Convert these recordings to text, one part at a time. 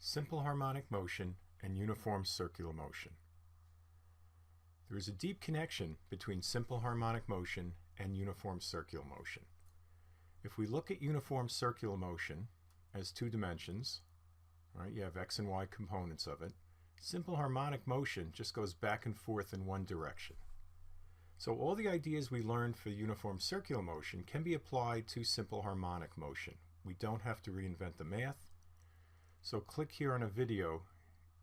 simple harmonic motion, and uniform circular motion. There is a deep connection between simple harmonic motion and uniform circular motion. If we look at uniform circular motion as two dimensions, right, you have x and y components of it, simple harmonic motion just goes back and forth in one direction. So all the ideas we learned for uniform circular motion can be applied to simple harmonic motion. We don't have to reinvent the math. So click here on a video,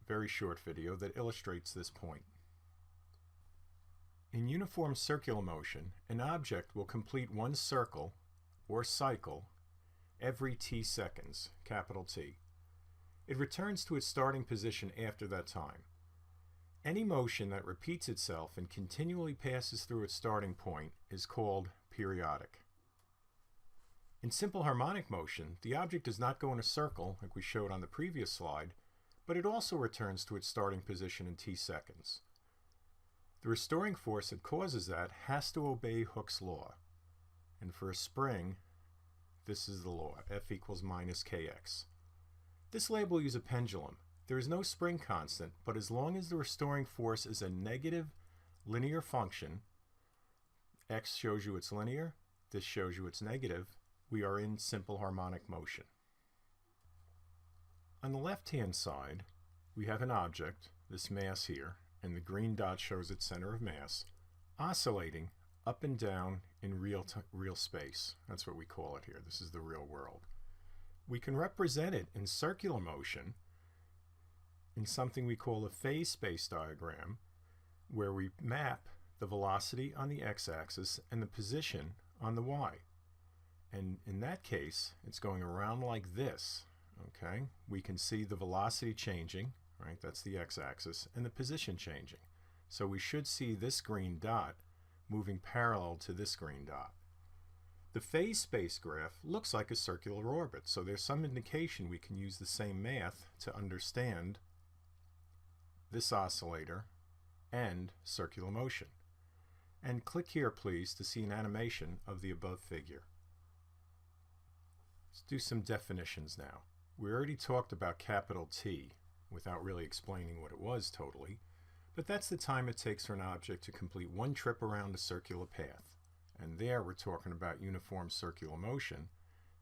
very short video, that illustrates this point. In uniform circular motion, an object will complete one circle or cycle every t seconds, capital T. It returns to its starting position after that time. Any motion that repeats itself and continually passes through its starting point is called periodic. In simple harmonic motion, the object does not go in a circle like we showed on the previous slide, but it also returns to its starting position in t seconds. The restoring force that causes that has to obey Hooke's law. And for a spring, this is the law, F equals minus kx. This label uses a pendulum. There is no spring constant, but as long as the restoring force is a negative linear function, x shows you it's linear, this shows you it's negative, we are in simple harmonic motion. On the left-hand side, we have an object, this mass here, and the green dot shows its center of mass, oscillating up and down in real space. That's what we call it here. This is the real world. We can represent it in circular motion in something we call a phase space diagram, where we map the velocity on the x-axis and the position on the y. And in that case, it's going around like this, okay? We can see the velocity changing, right? That's the x-axis, and the position changing. So we should see this green dot moving parallel to this green dot. The phase space graph looks like a circular orbit, so there's some indication we can use the same math to understand this oscillator and circular motion. And click here, please, to see an animation of the above figure. Let's do some definitions now. We already talked about capital T without really explaining what it was totally, but that's the time it takes for an object to complete one trip around a circular path. And there we're talking about uniform circular motion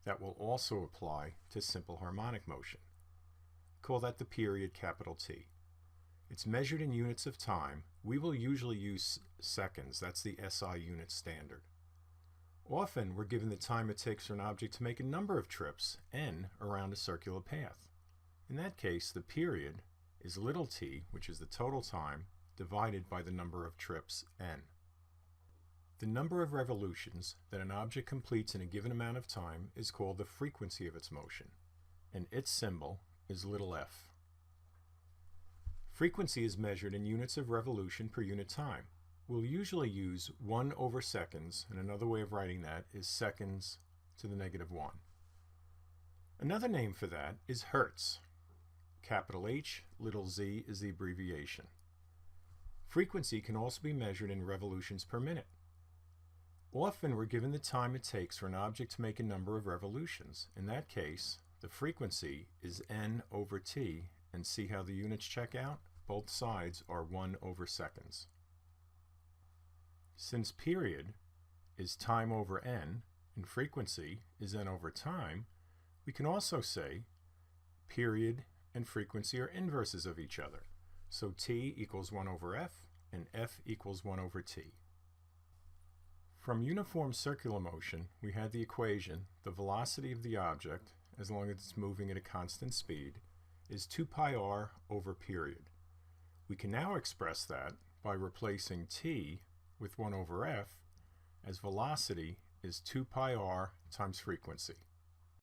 that will also apply to simple harmonic motion. Call that the period, capital T. It's measured in units of time. We will usually use seconds. That's the SI unit standard. Often we're given the time it takes for an object to make a number of trips, n, around a circular path. In that case, the period is little t, which is the total time, divided by the number of trips, n. The number of revolutions that an object completes in a given amount of time is called the frequency of its motion, and its symbol is little f. Frequency is measured in units of revolution per unit time. We'll usually use 1 over seconds, and another way of writing that is seconds to the negative 1. Another name for that is hertz. Capital H, little z is the abbreviation. Frequency can also be measured in revolutions per minute. Often we're given the time it takes for an object to make a number of revolutions. In that case, the frequency is n over t, and see how the units check out? Both sides are 1 over seconds. Since period is time over n and frequency is n over time, we can also say period and frequency are inverses of each other. So t equals 1 over f and f equals 1 over t. From uniform circular motion, we had the equation, the velocity of the object, as long as it's moving at a constant speed, is 2 pi r over period. We can now express that by replacing t with 1 over f, as velocity is 2 pi r times frequency.